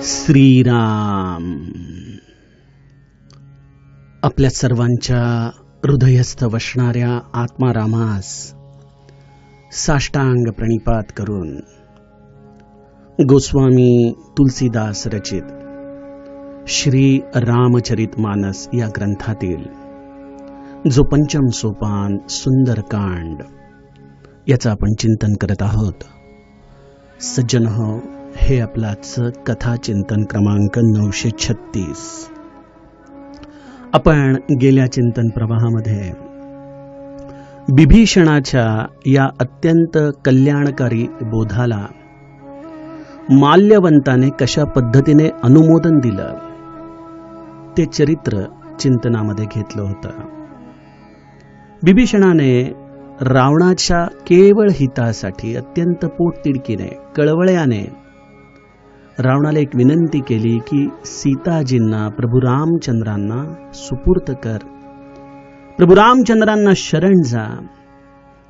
श्रीराम आपल्या सर्वांच्या हृदयस्थ वसणाऱ्या आत्मारामास साष्टांग प्रणिपात करून गोस्वामी तुलसीदास रचित श्री रामचरितमानस या ग्रंथातील जो पंचम सोपान सुंदरकांड याचा आपण चिंतन करत आहोत. सज्जन हो, हे आपलाच कथा चिंतन क्रमांक 936. आपण गेल्या चिंतन प्रवाहामध्ये विभीषणाच्या या अत्यंत कल्याणकारी बोधाला माल्यवंताने कशा पद्धतीने अनुमोदन दिलं ते चरित्र चिंतनामध्ये घेतलं होतं. विभीषणाने रावणाच्या केवळ हितासाठी अत्यंत पोटतिडकीने कळवळ्याने रावणाला एक विनंती केली की सीताजींना प्रभू रामचंद्रांना सुपूर्त कर, प्रभू रामचंद्रांना शरण जा,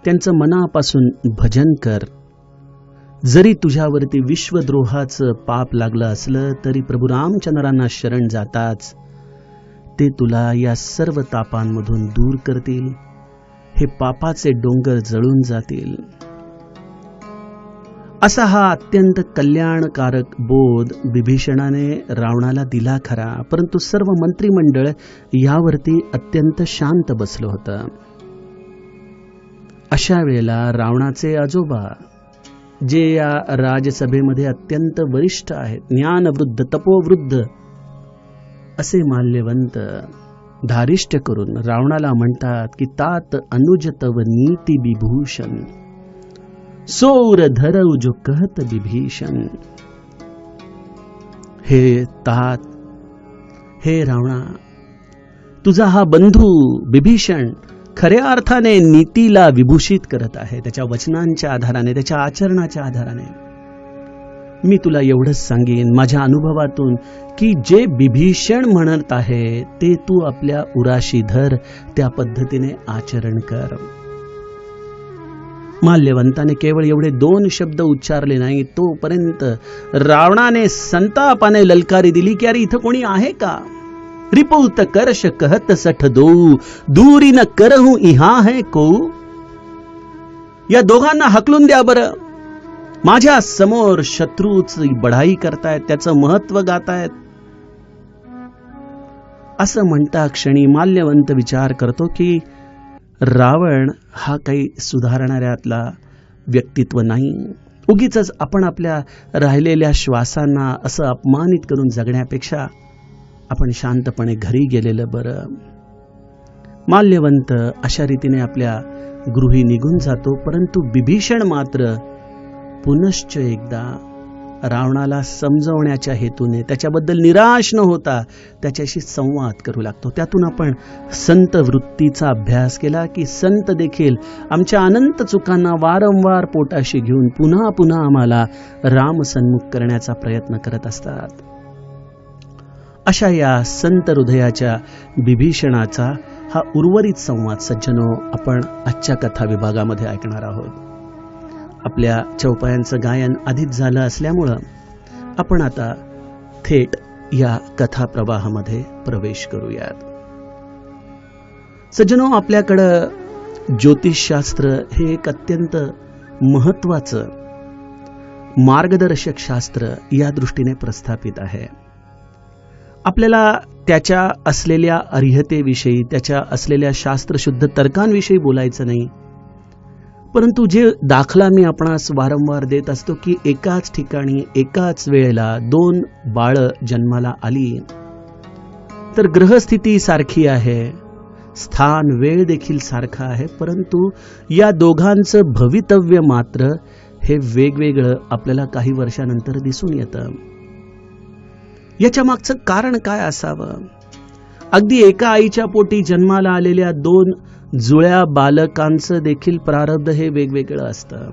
त्यांचं मनापासून भजन कर. जरी तुझ्यावरती विश्वद्रोहाचं पाप लागलं असलं तरी प्रभू रामचंद्रांना शरण जाताच ते तुला या सर्व तापांमधून दूर करतील, हे पापाचे डोंगर जळून जातील. असा हा अत्यंत कल्याणकारक बोध विभीषणाने रावणाला दिला खरा, परंतु सर्व मंत्रिमंडळ यावरती अत्यंत शांत बसलं होतं. अशा वेळेला रावणाचे आजोबा, जे या राजसभेमध्ये अत्यंत वरिष्ठ आहेत, ज्ञानवृद्ध तपोवृद्ध असे माल्यवंत धारिष्ट करून रावणाला म्हणतात की तात अनुज तव नीति विभूषण, सौर धरऊ जो कहत विभीषण. हे तात, हे रावणा, तुझा हा बंधू विभीषण खऱ्या अर्थाने नीतीला विभूषित करत आहे, त्याच्या वचनांच्या आधाराने, त्याच्या आचरणाच्या आधाराने. मी तुला एवढंच सांगेन माझ्या अनुभवातून की जे विभीषण म्हणत आहे ते तू आपल्या उराशी धर, त्या पद्धतीने आचरण कर. माल्यवंताने केवळ एवढे 2 शब्द उच्चारले नाही तोपर्यंत रावणाने संतापाने ललकारी दिली की अरे इथं कोणी आहे का? रिपुत करश कहत सठ दो, दूरी न करहू इहा है को. या दोघांना हकलून द्या बरं. माझ्या समोर शत्रूची बढाई करतायत, त्याचं महत्व गातायत. असं म्हणता क्षणी माल्यवंत विचार करतो की रावण हा काही सुधारणाऱ्यातला व्यक्तित्व नाही. उगीच आपण आपल्या राहिलेल्या श्वासांना असं अपमानित करून जगण्यापेक्षा आपण शांतपणे घरी गेलेलं बरं. माल्यवंत अशा रीतीने आपल्या गृही निघून जातो, परंतु विभीषण मात्र पुनश्च एकदा रावणाला समजवण्याच्या हेतूने, त्याच्याबद्दल निराश न होता त्याच्याशी संवाद करू लागतो. त्यातून आपण संत वृत्तीचा अभ्यास केला की संत देखील आमच्या अनंत चुकांना वारंवार पोटाशी घेऊन पुन्हा पुन्हा आम्हाला राम सन्मुख करण्याचा प्रयत्न करत असतात. अशा या संत हृदयाच्या विभीषणाचा हा उर्वरित संवाद सज्जनो आपण आजच्या कथा विभागामध्ये ऐकणार आहोत. आपल्या चौपायांचं गायन आधीच झालं असल्यामुळं आपण आता थेट या कथा प्रवाहामध्ये प्रवेश करूयात. सज्जनो, आपल्याकडं ज्योतिषशास्त्र हे एक अत्यंत महत्वाचं मार्गदर्शक शास्त्र या दृष्टीने प्रस्थापित आहे. आपल्याला त्याच्या असलेल्या अर्हतेविषयी, त्याच्या असलेल्या शास्त्रशुद्ध तर्कांविषयी बोलायचं नाही, परंतु जे दाखला मी आपणास वारंवार देत असतो की एकाच ठिकाणी एकाच वेळेला 2 बाळं जन्माला आली तर ग्रहस्थिती सारखी आहे, स्थान वेळ देखील सारखा आहे, परंतु या दोघांचं भवितव्य मात्र हे वेगवेगळं आपल्याला काही वर्षानंतर दिसून येतं. याच्या मागचं कारण काय असावं? अगदी एका आईच्या पोटी जन्माला आलेल्या 2 जुळ्या बालकांचं देखील प्रारब्ध हे वेगवेगळं असतं.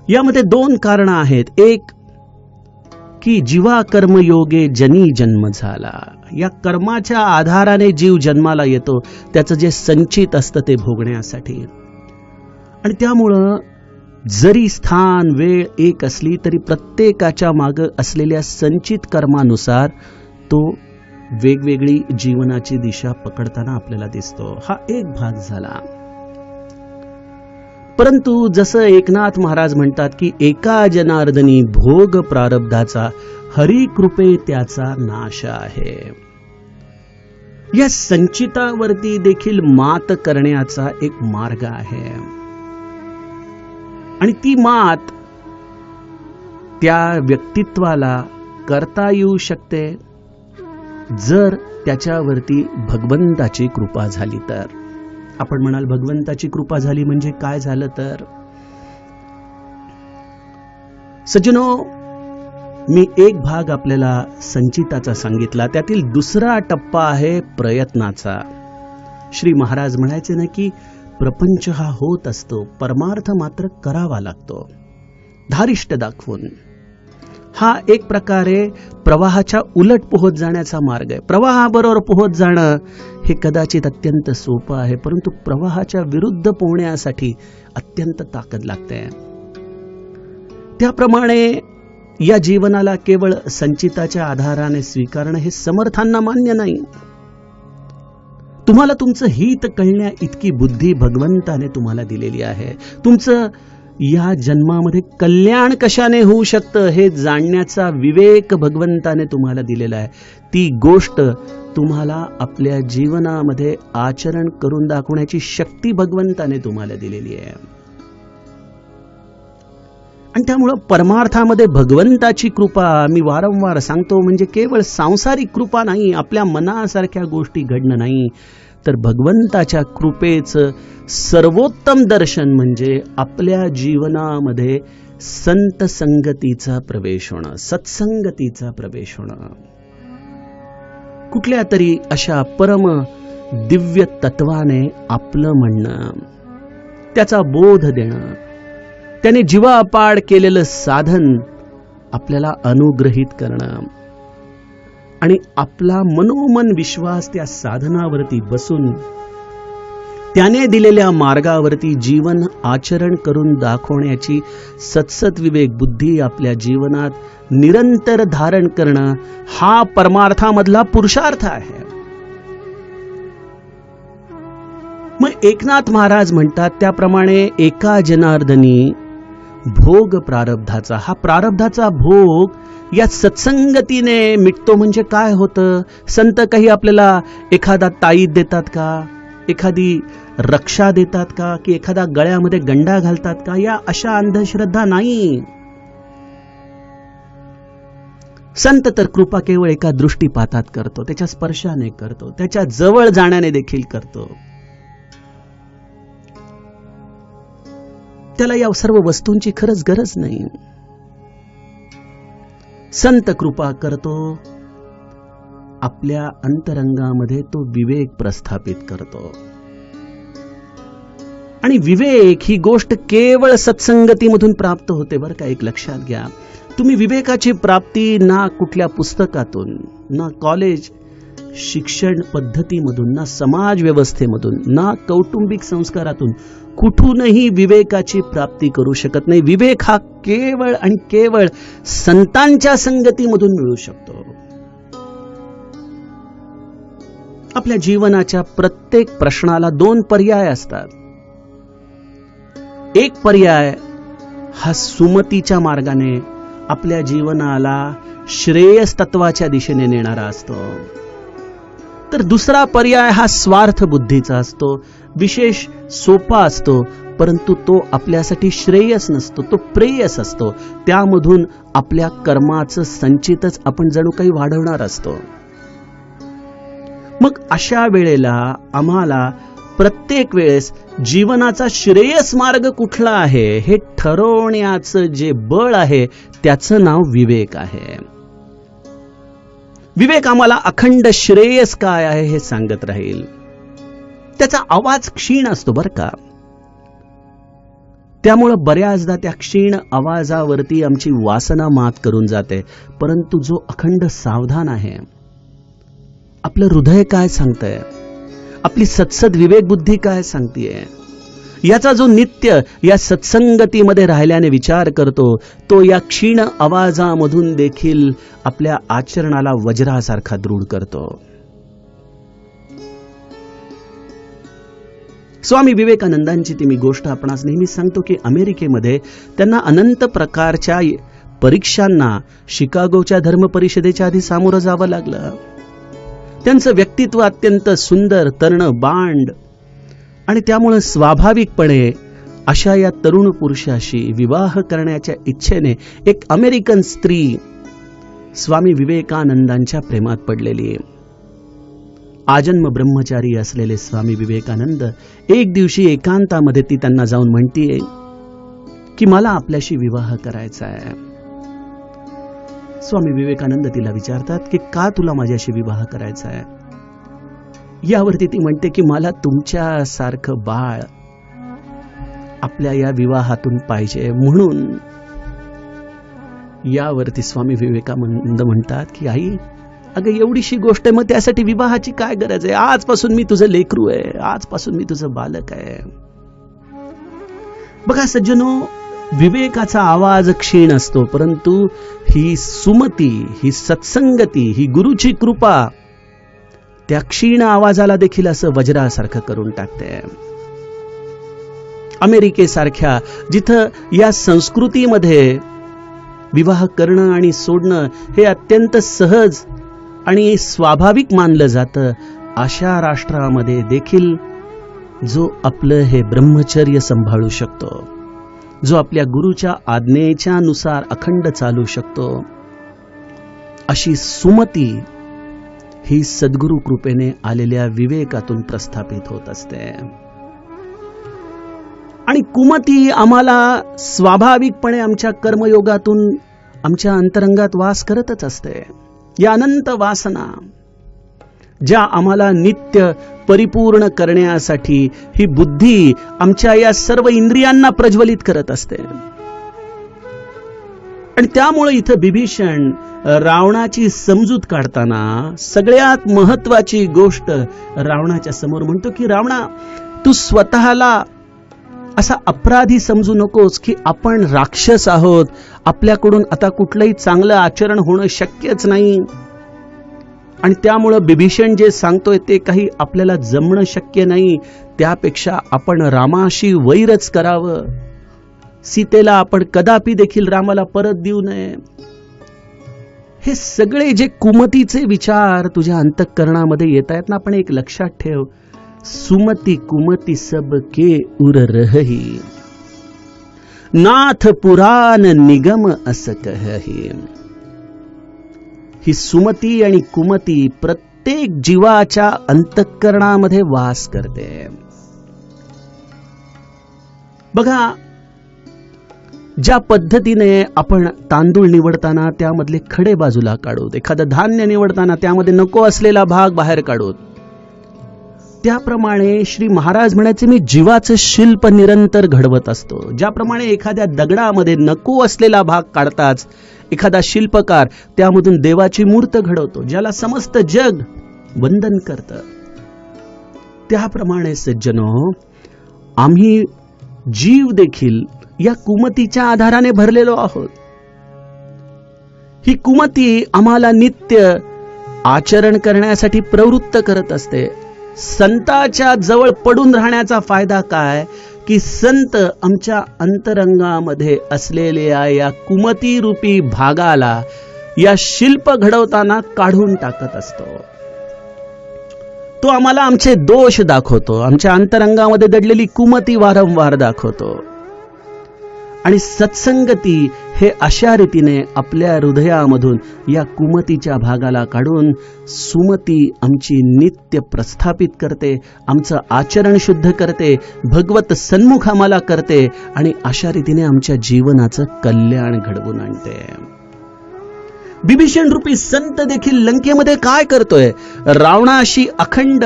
यामध्ये 2 कारणं आहेत. एक की जीवा कर्मयोगे जनी जन्म झाला, या कर्माच्या आधाराने जीव जन्माला येतो, त्याचं जे संचित असतं ते भोगण्यासाठी. आणि त्यामुळं जरी स्थान वेळ एक असली तरी प्रत्येकाच्या मागे असलेल्या संचित कर्मानुसार तो वेगवेगळी जीवनाची दिशा पकडताना आपल्याला दिसतो. हा एक भाग झाला. परंतु जसं एकनाथ महाराज म्हणतात की एका जनार्दनी भोग प्रारब्धाचा हरी कृपे त्याचा नाश आहे. या संचितावरती देखील मात करण्याचा एक मार्ग आहे आणि ती मात त्या व्यक्तित्वाला करता येऊ शकते जर त्याच्यावरती भगवंताची कृपा झाली तर. आपण म्हणाल भगवंताची कृपा झाली म्हणजे काय झालं तर? सज्जनो, मी एक भाग आपल्याला संचिताचा सांगितला, त्यातील दुसरा टप्पा आहे प्रयत्नाचा. श्री महाराज म्हणायचे ना की प्रपंच हा होत असतो, परमार्थ मात्र करावा लागतो धारिष्ट दाखवून. हा एक प्रकारे प्रवाहाच्या उलट पोहत जाण्याचा मार्ग आहे. प्रवाहाबरोबर पोहत जाणं हे कदाचित अत्यंत सोपं आहे, परंतु प्रवाहाच्या विरुद्ध पोहण्यासाठी अत्यंत ताकद लागते. त्याप्रमाणे या जीवनाला केवळ संचिताच्या आधाराने स्वीकारणं हे समर्थांना मान्य नाही. तुम्हाला तुमचं हित कळण्या इतकी बुद्धी भगवंताने तुम्हाला दिलेली आहे. तुमचं या जन्मामध्ये कल्याण कशाने होऊ शकतं हे जाणण्याचा विवेक भगवंताने तुम्हाला दिलेला आहे. ती गोष्ट तुम्हाला आपल्या जीवनामध्ये आचरण करून दाखवण्याची शक्ती भगवंताने तुम्हाला दिलेली आहे. आणि त्यामुळं परमार्थामध्ये भगवंताची कृपा, मी वारंवार सांगतो, म्हणजे केवळ सांसारिक कृपा नाही, आपल्या मनासारख्या गोष्टी घडणं नाही, तर भगवंताच्या कृपेचं सर्वोत्तम दर्शन म्हणजे आपल्या जीवनामध्ये संत संगतीचा प्रवेश होणं, सत्संगतीचा प्रवेश होणं, कुठल्या तरी अशा परम दिव्य तत्वाने आपलं म्हणणं, त्याचा बोध देणं, त्याने जीवापाड केलेलं साधन आपल्याला अनुग्रहित करणं आणि आपला मनोमन विश्वास त्या साधनावरती बसून त्याने दिलेल्या मार्गावरती जीवन आचरण करून दाखवण्याची सत्सत विवेक बुद्धी आपल्या जीवनात निरंतर धारण करणं हा परमार्थामधला पुरुषार्थ आहे. मग एकनाथ महाराज म्हणतात त्याप्रमाणे एका जनार्दनी भोग प्रारब्धाचा, हा प्रारब्धाचा भोग या सत्संगतीने मिटतो. म्हणजे काय होतं? संत काही आपल्याला एखादा ताईत देतात का, एखादी रक्षा देतात का, की एखादा गळ्यामध्ये गंडा घालतात का? या अशा अंधश्रद्धा नाही. संत तर कृपा केवळ एका दृष्टीपातात करतो, त्याच्या स्पर्शाने करतो, त्याच्या जवळ जाण्याने देखील करतो. त्याला या सर्व वस्तूंची खरंच गरज नाही. संत कृपा करतो, आपल्या अंतरंगामध्ये तो विवेक प्रस्थापित करतो. आणि विवेक ही गोष्ट केवळ सत्संगतीमधून प्राप्त होते बरं का. एक लक्षात घ्या, तुम्ही विवेकाची प्राप्ती ना कुठल्या पुस्तकातून, ना कॉलेज शिक्षण पद्धतीमधून, ना समाज व्यवस्थेमधून, ना कौटुंबिक संस्कारातून कुठूनही विवेकाची प्राप्ती करू शकत नाही. विवेक हा केवळ आणि केवळ संतांच्या संगतीमधून मिळू शकतो. आपल्या जीवनाच्या प्रत्येक प्रश्नाला दोन पर्याय असतात. एक पर्याय हा सुमतीच्या मार्गाने आपल्या जीवनाला श्रेयस तत्वाच्या दिशेने नेणारा असतो, तर दुसरा पर्याय हा स्वार्थ बुद्धीचा असतो. विशेष सोपा असतो, परंतु तो आपल्यासाठी श्रेयस नसतो, तो प्रेयस असतो. त्यामधून आपल्या कर्माचं संचितच आपण जणू काही वाढवणार असतो. मग अशा वेळेला आम्हाला प्रत्येक वेळेस जीवनाचा श्रेयस मार्ग कुठला आहे हे ठरवण्याचं जे बळ आहे त्याचं नाव विवेक आहे. विवेक आम्हाला अखंड श्रेयस काय आहे हे सांगत राहील. त्याचा आवाज क्षीण असतो बरं का. त्यामुळं बऱ्याचदा त्या क्षीण आवाजावरती आमची वासना मात करून जाते. परंतु जो अखंड सावधान आहे, आपलं हृदय काय सांगतंय, आपली सत्सद विवेक बुद्धी काय सांगतेय, याचा जो नित्य या सत्संगतीमध्ये राहिल्याने विचार करतो, तो या क्षीण आवाजामधून देखील आपल्या आचरणाला वज्रासारखा दृढ करतो. स्वामी विवेकानंदांची ती मी गोष्ट आपणास नेहमी सांगतो की अमेरिकेमध्ये त्यांना अनंत प्रकारच्या परीक्षांना शिकागोच्या धर्म परिषदेच्या आधी सामोरं जावं लागलं. त्यांचं व्यक्तित्व अत्यंत सुंदर, तर्ण, बांड आणि त्यामुळे स्वाभाविकपणे अशा या तरुण पुरुषाशी विवाह करण्याच्या इच्छेने एक अमेरिकन स्त्री स्वामी विवेकानंदांच्या प्रेमात पडलेली आहे. आजन्म ब्रह्मचारी असलेले स्वामी विवेकानंद एक दिवशी एकांतामध्ये ती त्यांना जाऊन म्हणतीये की मला आपल्याशी विवाह करायचा आहे. स्वामी विवेकानंद तिला विचारतात की का तुला माझ्याशी विवाह करायचा आहे. यावरती ती म्हणते की मला तुमच्यासारखं बाळ आपल्या या विवाहातून पाहिजे म्हणून. यावरती स्वामी विवेकानंद म्हणतात की आई, अगं एवढीशी गोष्ट आहे, मग त्यासाठी विवाहाची काय गरज आहे. आजपासून मी तुझं लेकरू आहे, आजपासून मी तुझं बालक आहे. बघा सज्जनो, विवेकाचा आवाज क्षीण असतो, परंतु ही सुमती, ही सत्संगती, ही गुरुची कृपा त्या क्षीण आवाजाला देखील असं वज्रासारखं करून टाकते. अमेरिकेसारख्या जिथं या संस्कृतीमध्ये विवाह करणं आणि सोडणं हे अत्यंत सहज आणि स्वाभाविक मानलं जातं, अशा राष्ट्रामध्ये देखील जो आपलं हे ब्रह्मचर्य सांभाळू शकतो, जो आपल्या गुरुच्या आज्ञेच्या नुसार अखंड चालू शकतो, अशी सुमती ही सद्गुरु कृपेने आलेल्या विवेकातून प्रस्थापित होत असते. आणि कुमती आम्हाला स्वाभाविकपणे आमच्या कर्मयोगातून आमच्या अंतरंगात वास करतच असते. या अनंत वासना ज्या आम्हाला नित्य परिपूर्ण करण्यासाठी ही बुद्धी आमच्या या सर्व इंद्रियांना प्रज्वलित करत असते. आणि त्यामुळे इथं बिभीषण रावणाची समजूत काढताना सगळ्यात महत्वाची गोष्ट रावणाच्या समोर म्हणतो की रावणा, तू स्वतःला असा अपराधी समजू नकोस की आपण राक्षस आहोत, आपल्याकडून आता कुठलंही चांगलं आचरण होणं शक्यच नाही. आणि त्यामुळं बिभीषण जे सांगतोय ते काही आपल्याला जमणं शक्य नाही. त्यापेक्षा आपण रामाशी वैरच करावं. सीतेला आपण कदापि देखील रामाला परत देऊ नये. हे सगळे जे कुमतीचे विचार तुझ्या अंतःकरणामध्ये येत आहेत ना, पण एक लक्षात ठेव, सुमति कुमति सब के उर रही, नाथ पुराण निगम अस कहही. ही सुमती आणि कुमती प्रत्येक जीवाच्या अंतःकरणामध्ये वास करते. बघा, ज्या पद्धतीने आपण तांदूळ निवडताना त्यामधले खडे बाजूला काढू, एखादं धान्य निवडताना त्यामध्ये नको असलेला भाग बाहेर काढू, त्याप्रमाणे श्री महाराज म्हणायचे, मी जीवाचं शिल्प निरंतर घडवत असतो. ज्याप्रमाणे एखाद्या दगडामध्ये नको असलेला भाग काढताच एखादा शिल्पकार त्यामधून देवाची मूर्त घडवतो, ज्याला समस्त जग वंदन करतं. त्याप्रमाणे सज्जनो, आम्ही जीव देखील या कुमतीच्या आधाराने भरलेलो आहोत. ही कुमती आम्हाला नित्य आचरण करण्यासाठी प्रवृत्त करत असते. संताच्या जवळ पडून राहण्याचा फायदा काय की संत आमच्या अंतरंगामध्ये असलेल्या या कुमती रूपी भागाला या शिल्प घडवताना काढून टाकत असतो. तो आम्हाला आमचे दोष दाखवतो, आमच्या अंतरंगामध्ये दडलेली कुमती वारंवार दाखवतो. आणि सत्संगती हे अशा रीतीने आपल्या हृदयामधून या कुमतीच्या भागाला काढून सुमती आमची नित्य प्रस्थापित करते, आमचं आचरण शुद्ध करते, भगवत सन्मुख आम्हाला करते आणि अशा रीतीने आमच्या जीवनाचं कल्याण घडवून आणते. बिभीषण रूपी संत देखील लंकेमध्ये काय करतोय? रावणाशी अखंड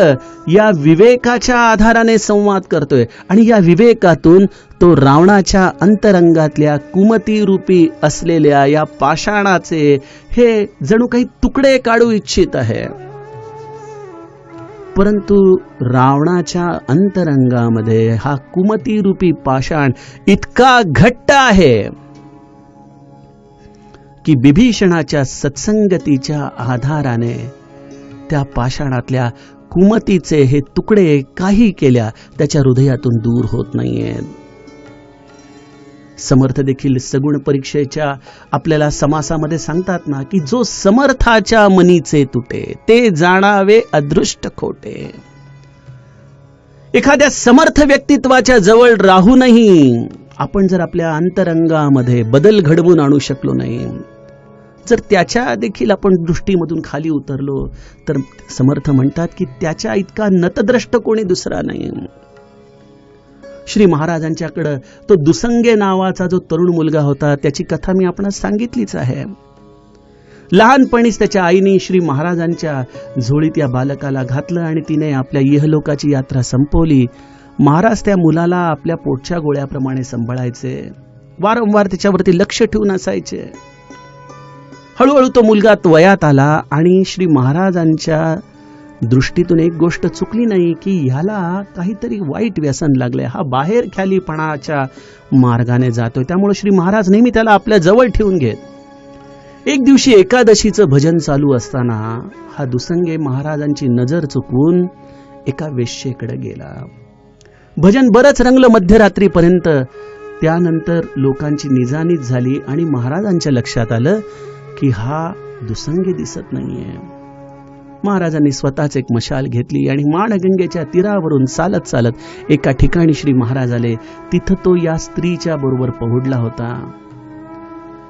या विवेकाच्या आधाराने संवाद करतोय आणि या विवेकातून तो रावणाच्या अंतरंगातल्या कुमती रूपी असलेल्या या पाषाणाचे हे जणू काही तुकडे काढू इच्छित आहे. परंतु रावणाच्या अंतरंगामध्ये हा कुमती रूपी पाषाण इतका घट्ट आहे की विभीषणाच्या सत्संगतीच्या आधाराने त्या पाषाणातल्या कुमतीचे हे तुकडे काही केल्या त्याच्या हृदयातून दूर होत नाहीयेत. समर्थ देखील सगुण परीक्षेच्या आपल्याला समासामध्ये सांगतात ना की जो समर्थाच्या मनीचे तुटे ते जाणावे अदृष्ट खोटे. एखाद्या समर्थ व्यक्तित्वाच्या जवळ राहूनही आपण जर आपल्या अंतरंगामध्ये बदल घडवून आणू शकलो नाही, जर त्याच्या देखील आपण दृष्टीमधून खाली उतरलो, तर समर्थ म्हणतात की त्याच्या इतका नतद्रष्ट कोणी दुसरा नाही. श्री महाराजांच्याकडं तो दुसंगे नावाचा जो तरुण मुलगा होता, त्याची कथा मी आपणास सांगितलीच आहे. लहानपणीच त्याच्या आईने श्री महाराजांच्या झोळीत या बालकाला घातलं आणि तिने आपल्या इहलोकाची यात्रा संपवली. महाराज त्या मुलाला आपल्या पोटच्या गोळ्याप्रमाणे सांभाळायचे, वारंवार त्याच्यावरती लक्ष ठेवून असायचे. हळूहळू तो मुलगा वयात आला आणि श्री महाराजांच्या दृष्टीतून एक गोष्ट चुकली नाही की ह्याला काहीतरी वाईट व्यसन लागलंय, हा बाहेर ख्यालीपणाच्या मार्गाने जातोय. त्यामुळे श्री महाराज नेहमी त्याला आपल्या जवळ ठेवून घेत. एक दिवशी एकादशीचं भजन चालू असताना हा दुसंगे महाराजांची नजर चुकवून एका वेश्येकडे गेला. भजन बरंच रंगलं मध्यरात्रीपर्यंत. त्यानंतर लोकांची निजानीज झाली आणि महाराजांच्या लक्षात आलं की हा दुसंगी दिसत नाहीये. महाराजांनी स्वतःच एक मशाल घेतली आणि माणगंगेच्या तीरावरून चालत चालत एका ठिकाणी श्री महाराज आले. तिथं तो या स्त्रीच्या बरोबर पहुडला होता.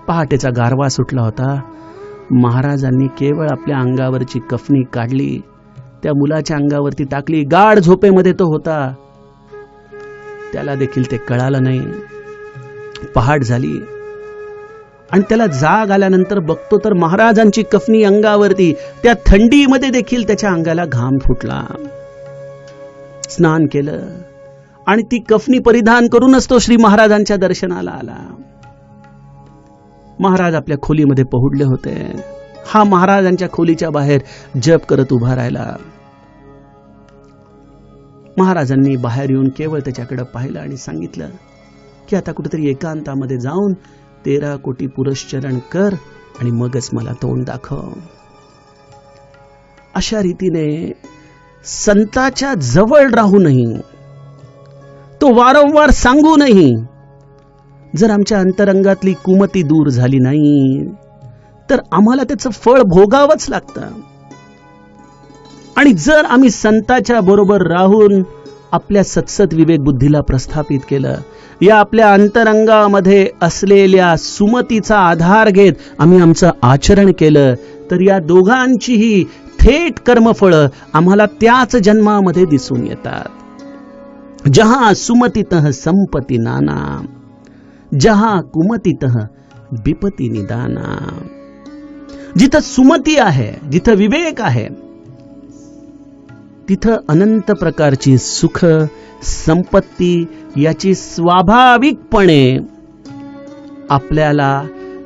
पहाटेचा गारवा सुटला होता. महाराजांनी केवळ आपल्या अंगावरची कफनी काढली, त्या मुलाच्या अंगावरती टाकली. गाढ झोपेमध्ये तो होता, त्याला देखील ते कळालं नाही. पहाट झाली आणि त्याला जाग आल्यानंतर बघतो तर महाराजांची कफनी अंगावरती. त्या थंडीमध्ये देखील त्याच्या अंगाला घाम फुटला. स्नान केलं आणि ती कफनी परिधान करूनच तो श्री महाराजांच्या दर्शनाला आला. महाराज आपल्या खोलीमध्ये पहुडले होते. हा महाराजांच्या खोलीच्या बाहेर जप करत उभा राहिला. महाराजांनी बाहेर येऊन केवळ त्याच्याकडे पाहिलं आणि सांगितलं की आता कुठेतरी एकांतामध्ये जाऊन 13 कोटी पुरश्चरण कर आणि मगच मला तोंड दाखव. अशा रीतीने संताच्या जवळ राहूनही, तो वारंवार सांगूनही जर आमच्या अंतरंगातली कुमती दूर झाली नाही तर आम्हाला त्याचं फळ भोगावंच लागतं. आणि जर आम्ही संताच्या बरोबर राहून आपल्या सत्सत विवेक बुद्धीला प्रस्थापित केलं, या आपल्या अंतरंगामध्ये असलेल्या सुमतीचा आधार घेत आम्ही आमचं आचरण केलं, तर या दोघांचीही थेट कर्मफळं आम्हाला त्याच जन्मामध्ये दिसून येतात. जहां सुमतीतः संपत्ती नाना, जहां कुमतीतः विपत्ती निदाना. जिथं सुमती आहे, जिथं विवेक आहे, तिथं अनंत प्रकारची सुख संपत्ती याची स्वाभाविकपणे आपल्याला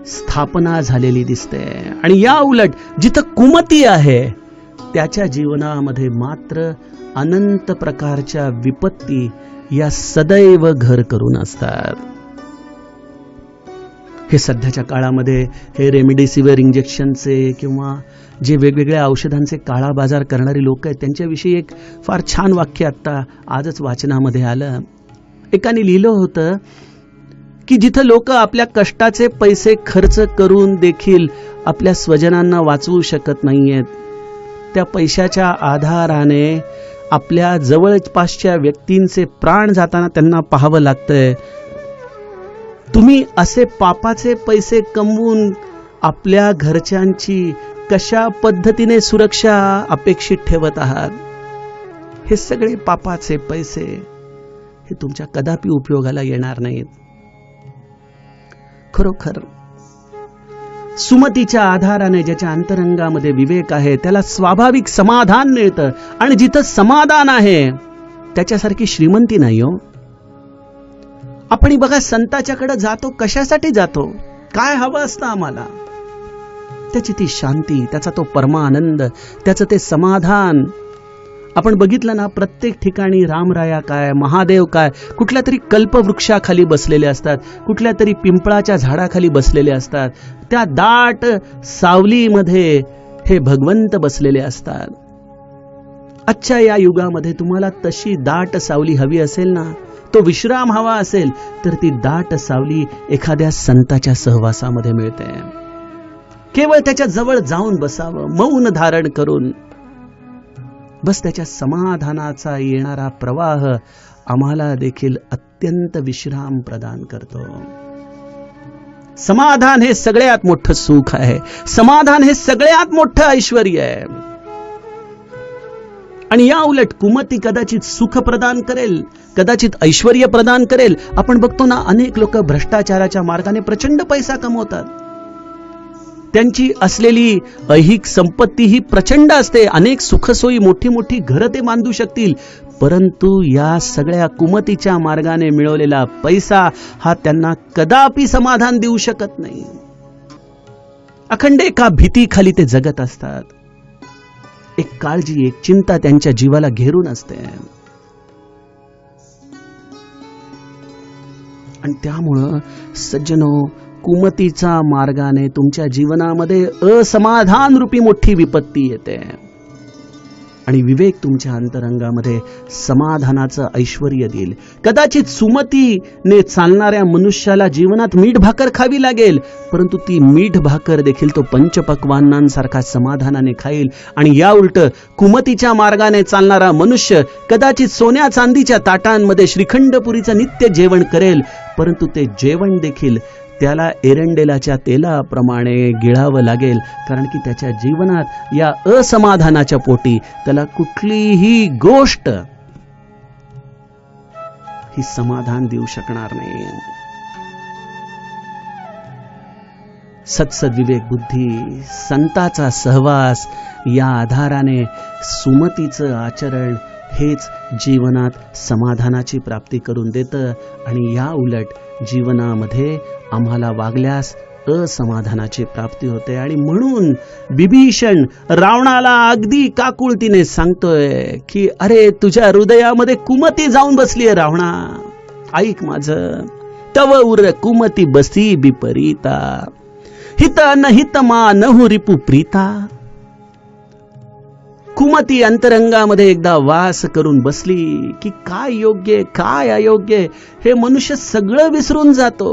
स्थापना झालेली दिसते. आणि या उलट जिथं कुमती आहे त्याच्या जीवनामध्ये मात्र अनंत प्रकारच्या विपत्ती या सदैव घर करून असतात. हे सध्याच्या काळामध्ये हे रेमडेसिविर इंजेक्शनचे किंवा जे वेगवेगळ्या औषधांचे काळा बाजार करणारी लोक आहेत त्यांच्याविषयी एक फार छान वाक्य आजच वाचनामध्ये आलं. एकाने लिहिलं होतं की जिथं लोक आपल्या कष्टाचे पैसे खर्च करून देखील आपल्या स्वजनांना वाचवू शकत नाहीयेत, त्या पैशाच्या आधाराने आपल्या जवळपासच्या व्यक्तींचे प्राण जाताना त्यांना पाहावं लागतंय. तुम्ही असे पापाचे पैसे कमवून आपल्या घरच्यांची कशा पद्धतीने सुरक्षा अपेक्षित ठेवत आहात? हे सगळे पापाचे पैसे हे तुमच्या कदापि उपयोगाला येणार नाहीत. खरोखर सुमतीच्या आधाराने ज्याच्या अंतरंगामध्ये विवेक आहे त्याला स्वाभाविक समाधान मिळतं. आणि जिथं समाधान आहे त्याच्यासारखी श्रीमंती नाही हो. आपण बघा संताच्याकडे जातो, कशासाठी जातो? काय हवं असतं आम्हाला? त्याची ती शांती, त्याचा तो परमानंद, त्याचं ते समाधान. आपण बघितलं ना, प्रत्येक ठिकाणी रामराया काय, महादेव काय, कुठल्या तरी कल्पवृक्षाखाली बसलेले असतात, कुठल्या तरी पिंपळाच्या झाडाखाली बसलेले असतात. त्या दाट सावलीमध्ये हे भगवंत बसलेले असतात. आजच्या या युगामध्ये तुम्हाला तशी दाट सावली हवी असेल ना, तो विश्राम हवा असेल, तर ती दाट सावली एखाद्या संताच्या सहवासामध्ये मिळते. केवळ त्याच्या जवळ जाऊन बसावं, मौन धारण करून. बस त्याच्या समाधानाचा येणारा प्रवाह आम्हाला देखील अत्यंत विश्राम प्रदान करतो. समाधान हे सगळ्यात मोठं सुख आहे. समाधान हे सगळ्यात मोठं ऐश्वर्य आहे. आणि या उलट कुमती कदाचित सुख प्रदान करेल, कदाचित ऐश्वर्य प्रदान करेल. आपण बघतो ना, अनेक लोक भ्रष्टाचाराच्या मार्गाने प्रचंड पैसा कमवतात. त्यांची असलेली ऐहिक संपत्ती ही प्रचंड असते. अनेक सुखसोयी, मोठी मोठी घरं ते बांधू शकतील. परंतु या सगळ्या कुमतीच्या मार्गाने मिळवलेला पैसा हा त्यांना कदापि समाधान देऊ शकत नाही. अखंड एका भीतीखाली ते जगत असतात. एक काळजी, एक चिंता त्यांच्या जीवाला घेरून असते. आणि त्यामुळं सज्जनो, कुमतीचा मार्गाने तुमच्या जीवनामध्ये असमाधान रूपी मोठी विपत्ती येते. आणि विवेक तुमच्या अंतरंगामध्ये समाधानाचं ऐश्वर्य देईल. कदाचित सुमतीने चालणाऱ्या मनुष्याला जीवनात मीठ भाकर खावी लागेल, परंतु ती मीठ भाकर देखील तो पंचपक्वान्नांसारखा समाधानाने खाईल. आणि या उलट कुमतीच्या मार्गाने चालणारा मनुष्य कदाचित सोन्या चांदीच्या ताटांमध्ये श्रीखंडपुरीचं नित्य जेवण करेल, परंतु ते जेवण देखील त्याला एरंडेलाच्या तेलाप्रमाणे गिळावं लागेल. कारण की त्याच्या जीवनात या असमाधानाच्या पोटी त्याला कुठलीही गोष्ट ही समाधान देऊ शकणार नाही. सत्सद विवेक बुद्धी, संताचा सहवास या आधाराने सुमतीचं आचरण हेच जीवनात समाधानाची प्राप्ती करून देतं. आणि या उलट जीवनामध्ये आम्हाला वागल्यास असमाधानाची प्राप्ती होते. आणि म्हणून विभीषण रावणाला अगदी काकुळतीने सांगतोय की अरे, तुझ्या हृदयामध्ये कुमती जाऊन बसली आहे रावणा, ऐक माझं. तव उर कुमती बसी विपरीता, हित अनहित मा नहु रिपु प्रीता. कुमती अंतरंगामध्ये एकदा वास करून बसली की काय योग्य, काय अयोग्य हे मनुष्य सगळं विसरून जातो.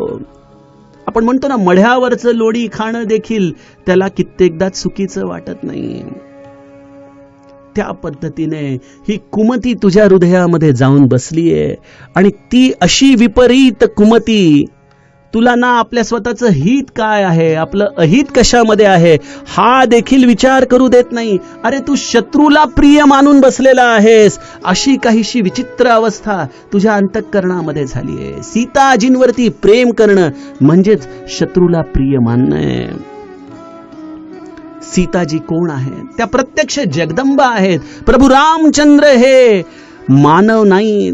आपण म्हणतो ना, मढ्यावरचं लोणी खाणं देखील त्याला कित्येकदा चुकीचं वाटत नाही. त्या पद्धतीने ही कुमती तुझ्या हृदयामध्ये जाऊन बसलीये. आणि ती अशी विपरीत कुमती तुला ना आपल्या स्वतःचं हित काय आहे, आपलं अहित कशामध्ये आहे हा देखील विचार करू देत नाही. अरे, तू शत्रूला प्रिय मानून बसलेला आहेस. अशी काहीशी विचित्र अवस्था तुझ्या अंतःकरणामध्ये झाली आहे. सीताजींवरती प्रेम करणं म्हणजेच शत्रूला प्रिय मानणं. सीताजी कोण आहेत? त्या प्रत्यक्ष जगदंबा आहेत. प्रभू रामचंद्र हे मानव नाही,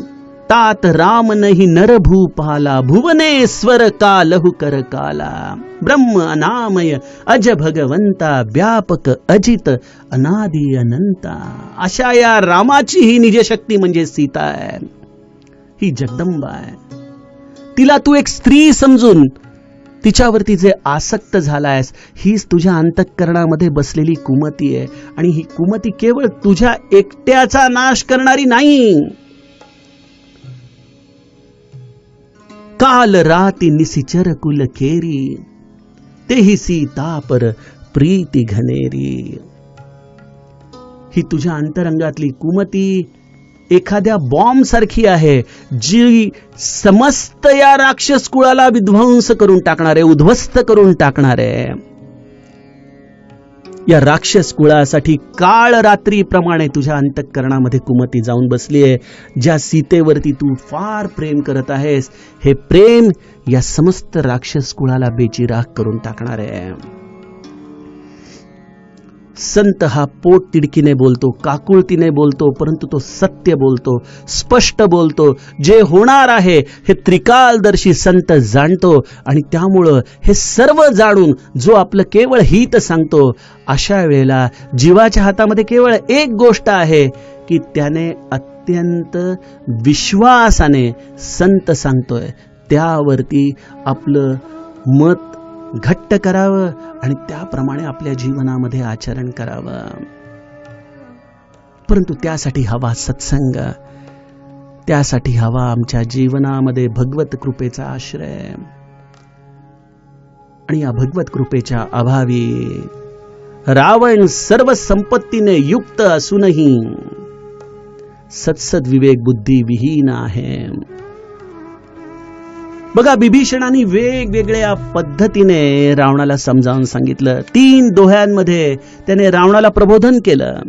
तात राम नहीं नर भूपाला, भुवनेश्वर कालहु कर काला. ब्रह्म अनामय अज भगवंता, व्यापक अजित अनादि अनंता. अशा या रामाची ही निजशक्ती म्हणजे सीता आहे, ही जगदंबा आहे. तिला तू एक स्त्री समजून तिच्यावरती जे आसक्त झालायस, हीच तुझ्या अंतःकरणामध्ये बसलेली कुमती आहे. आणि ही कुमती केवळ तुझ्या एकट्याचा नाश करणारी नाही. काल राती निसिचर कुल केरी, तेही सीता पर प्रीती घनेरी. ही तुझ्या अंतरंगातली कुमती एखाद्या बॉम्ब सारखी आहे, जी समस्त या राक्षस कुळाला विध्वंस करून टाकणार आहे, उद्ध्वस्त करून टाकणार आहे. या राक्षस कुळासाठी काळ रात्रीप्रमाणे तुझ्या अंतःकरणामध्ये कुमती जाऊन बसली आहे. ज्या सीतेवरती तू फार प्रेम करत आहेस, हे प्रेम या समस्त राक्षस कुळाला बेचिराख करून टाकणार आहे. संत हा पोट तिडकीने बोलतो, काकुळतीने बोलतो, परंतु तो सत्य बोलतो, स्पष्ट बोलतो. जे होणार आहे हे त्रिकालदर्शी संत जाणतो. आणि त्यामुळं हे सर्व जाणून जो आपलं केवळ हित सांगतो, अशा वेळेला जीवाच्या हातामध्ये केवळ एक गोष्ट आहे की त्याने अत्यंत विश्वासाने संत सांगतोय त्यावरती आपलं मत घट्ट करावं आणि त्याप्रमाणे आपल्या जीवनामध्ये आचरण करावं. परंतु त्यासाठी हवा सत्संग, त्यासाठी हवा आमच्या जीवनामध्ये भगवत कृपेचा आश्रय. आणि या भगवत कृपेच्या अभावी रावण सर्व संपत्तीने युक्त असूनही सत्सद विवेक बुद्धी विहीन आहे. बघा, बिभीषणाने वेगवेगळ्या पद्धतीने रावणाला समजावून सांगितलं. 3 दोह्यांमध्ये त्याने रावणाला प्रबोधन केलं.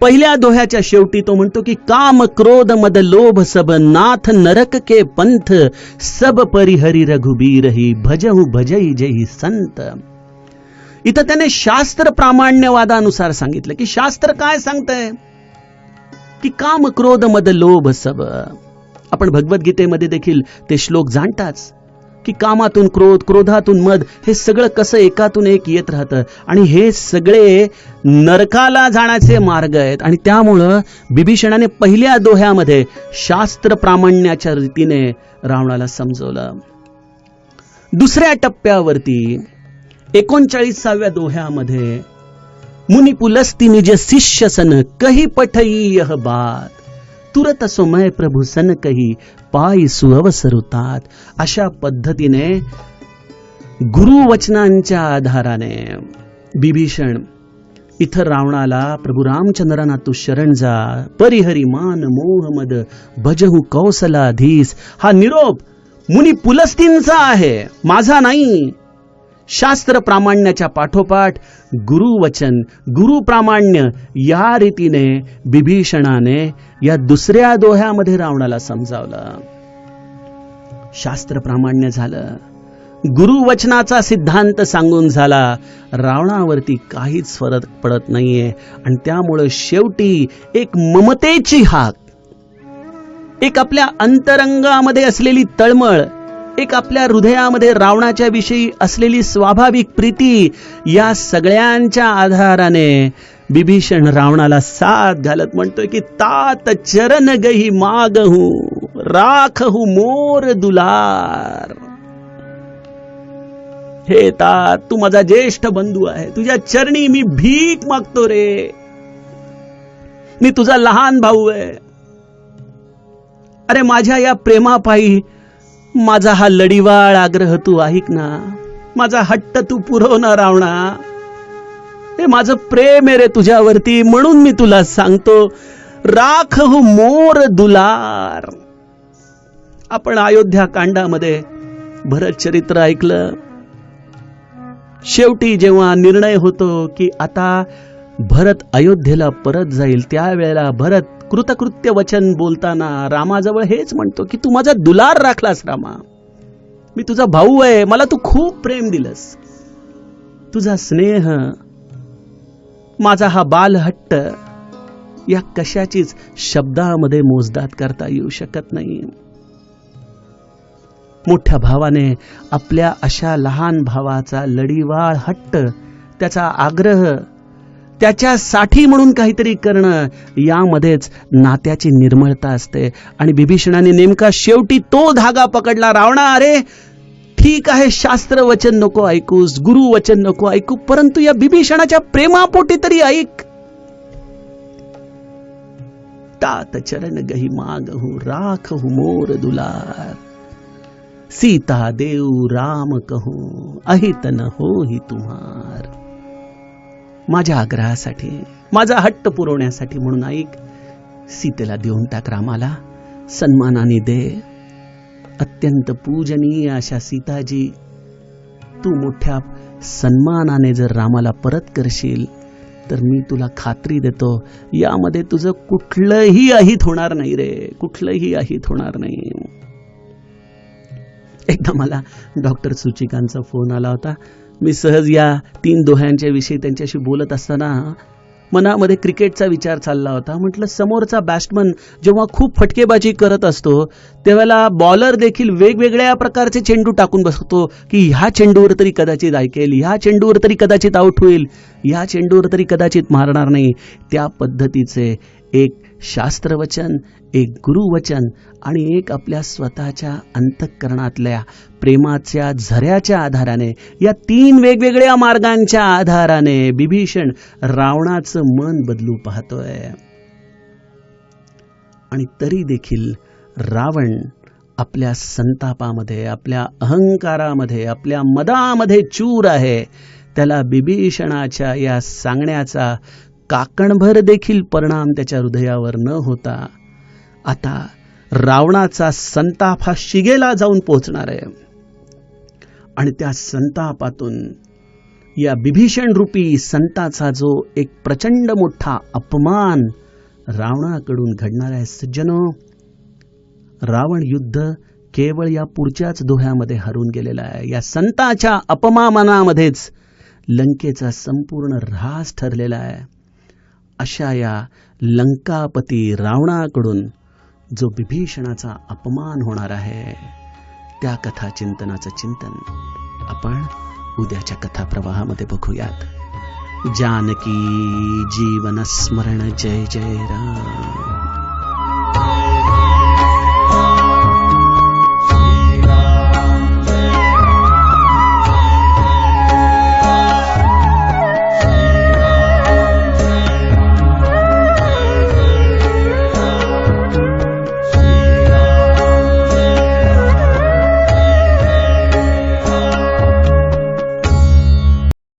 पहिल्या दोह्याच्या शेवटी तो म्हणतो की काम क्रोध मद लोभ सब नाथ नरक के पंथ सब परिहरी रघुबीर ही भजहु भजई जय संत. इथं त्याने शास्त्र प्रामाण्यवादानुसार सांगितलं की शास्त्र काय सांगतंय की काम क्रोध मद लोभ सब. आपण भगवद्गीतेमध्ये देखील ते श्लोक जाणताच की कामातून क्रोध, क्रोधातून मद, हे सगळं कसं एकातून एक येत राहतं आणि हे सगळे नरकाला जाण्याचे मार्ग आहेत. आणि त्यामुळं बिभीषणाने पहिल्या दोह्यामध्ये शास्त्र प्रामाण्याच्या रीतीने रावणाला समजवलं. दुसऱ्या टप्प्यावरती 39व्या दोह्यामध्ये मुनी पुलस्ती निज शिष्य सन कही पठई यह बात तुरत सोमय प्रभू सन कही पायी सुअवसरुतात. अशा पद्धतीने गुरुवचनांच्या आधाराने बिभीषण इथं रावणाला प्रभू रामचंद्रांना तू शरण जा, परिहरी मान मोह मद भजहु कौसलाधीस, हा निरोप मुनी पुलस्तींचा आहे, माझा नाही. शास्त्र प्रामाण्याच्या पाठोपाठ गुरुवचन, गुरुप्रामाण्य या रीतीने बिभीषणाने या दुसऱ्या दोह्यामध्ये रावणाला समजावलं. शास्त्र प्रामाण्य झालं, गुरुवचनाचा सिद्धांत सांगून झाला, रावणावरती काहीच फरक पडत नाहीये. आणि त्यामुळे शेवटी एक ममतेची हाक, एक आपल्या अंतरंगामध्ये असलेली तळमळ, एक आपल्या हृदयामध्ये रावणाच्या विषयी असलेली स्वाभाविक प्रीती, या सगळ्यांच्या आधाराने बिभीषण रावणाला साथ घालत म्हणतोय की तात चरण गही मागहू राखहू मोर दुलार. हे तात, तू माझा ज्येष्ठ बंधू आहे, तुझ्या चरणी मी भीक मागतो रे, मी तुझा लहान भाऊ आहे. अरे माझ्या या प्रेमापायी माझा हा लढीवाळ आग्रह तू ऐक ना, माझा हट्ट तू पुरव ना रावणा. हे माझं प्रेम आहे रे तुझ्यावरती, म्हणून मी तुला सांगतो राखहू मोर दुलार. आपण अयोध्या कांडामध्ये भरत चरित्र ऐकलं. शेवटी जेव्हा निर्णय होतो की आता भरत अयोध्येला परत जाईल, त्यावेळेला भरत कृतकृत्य वचन बोलताना रामाजवळ हेच म्हणतो की तू माझा दुलार राखलास रामा, मी तुझा भाऊ आहे, मला तू खूप प्रेम दिलंस, तुझा स्नेह, माझा हा बालहट्ट, या कशाचीच शब्दामध्ये मोजदाद करता येऊ शकत नाही. मोठ्या भावाने आपल्या अशा लहान भावाचा लढीवाळ हट्ट, त्याचा आग्रह, त्याच्यासाठी म्हणून काहीतरी करणं, यामध्येच नात्याची निर्मळता असते. आणि बिभीषणाने नेमका शेवटी तो धागा पकडला. रावणा, अरे ठीक आहे, शास्त्र वचन नको ऐकूस, गुरु वचन नको ऐकू, परंतु या बिभीषणाच्या प्रेमापोटी तरी ऐक. तात चरण गही मागहू राखहू मोर दुलार, सीता देऊ राम कहू अहित न होही तुम्हार. माझ्या आग्रहासाठी, माझा हट्ट पुरवण्यासाठी म्हणून ऐक, सीतेला देऊन टाक रामाला, सन्मानाने दे. अत्यंत पूजनीय अशा सीताजी तू मोठ्या सन्मानाने जर रामाला परत करशील तर मी तुला खात्री देतो, यामध्ये तुझं कुठलंही अहित होणार नाही रे, कुठलंही अहित होणार नाही. एकदा मला डॉक्टर सुचिकांचा फोन आला होता. मी सहज या 3 दोह्यांच्या विषयी त्यांच्याशी बोलत असताना मनामध्ये क्रिकेटचा विचार चालला होता. म्हटलं समोरचा बॅट्समन जेव्हा खूप फटकेबाजी करत असतो तेव्हा बॉलर देखील वेगवेगळ्या प्रकारचे चेंडू टाकून बसतो की ह्या चेंडूवर तरी कदाचित ऐकेल, ह्या चेंडूवर तरी कदाचित आउट होईल, ह्या चेंडूवर तरी कदाचित मारणार नाही. त्या पद्धतीचे एक शास्त्रवचन, एक गुरुवचन आणि एक आपल्या स्वतःच्या अंतःकरणातल्या प्रेमाच्या झऱ्याच्या आधाराने, या 3 वेगवेगळ्या मार्गांच्या आधाराने बिभीषण रावणाचं मन बदलू पाहतोय. आणि तरी देखील रावण आपल्या संतापामध्ये, आपल्या अहंकारामध्ये, आपल्या मदामध्ये चूर आहे. त्याला बिभीषणाच्या या सांगण्याचा काकणभर देखील परिणाम त्याच्या हृदयावर न होता आता रावणाचा संताप हा शिगेला जाऊन पोहोचणार आहे. आणि त्या संतापातून या बिभीषण रूपी संताचा जो एक प्रचंड मोठा अपमान रावणाकडून घडणार आहे. सज्जनो, रावण युद्ध केवळ या पुढच्याच दोह्यामध्ये हरून गेलेला आहे. या संताच्या अपमानामध्येच लंकेचा संपूर्ण ऱ्हास ठरलेला आहे. अशा या लंकापती रावणाकडून जो बिभीषणाचा अपमान होणार आहे, त्या कथा चिंतनाचं चिंतन आपण उद्याच्या कथा प्रवाहामध्ये बघूयात. जानकी जीवन स्मरण जय जय राम.